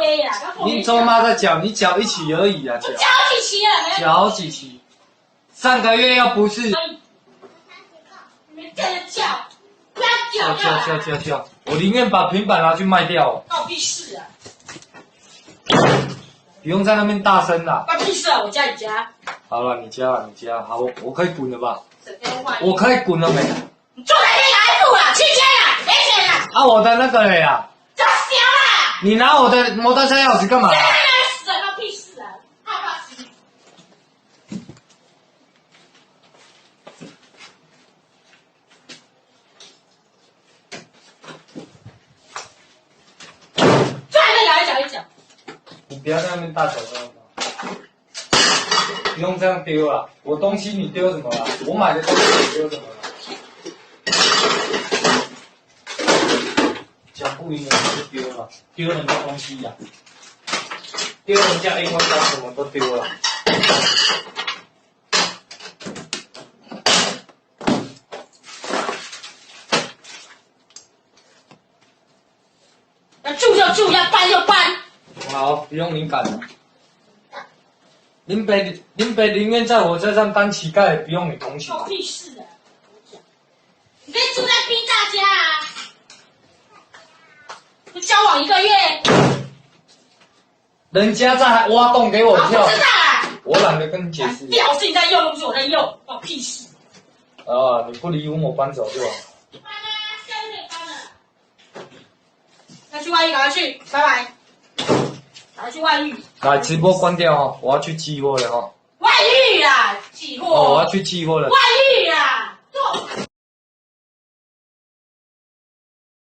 背啦，你周妈在缴，你缴一期而已啊，缴几期了？缴几期？上个月又不是。你们叫就叫，不要叫。我宁愿把平板拿去卖掉。关我屁事啊！不用在那边大声啦。关屁事啊！我家你家。好了，你家，好，我可以滚了吧？整天换。我可以滚了没？你住哪边来住啊？去家呀，没钱了。啊，我的那个嘞呀。这小啦！你拿我的摩托车钥匙干嘛？死了，关屁事啊！害怕死。一脚。你不要在那边大小声，不用这样丢了。我东西你丢什么了？我买的东西你丢什么了？讲不赢人就丢了，丢人家东西呀、丢人家英文单什么都丢了。要住就住，要搬就搬。好，不用你赶了。林北宁愿在我车上当乞丐，也不用你同情。关我屁事啊！你可以住在 B 大家啊。不交往1个月。人家在挖洞给我跳。我知道啊。我懒得跟你解释。屌是你在用，又不是我在用，关我屁事。啊，你不离婚，我搬走就好。搬啊，现在就可以搬了。要去外遇，赶快去，拜拜。赶快去外遇。来，直播关掉哦，我要去寄货了哦。外遇啊，寄货。哦，我要去寄货了。外遇啊，做。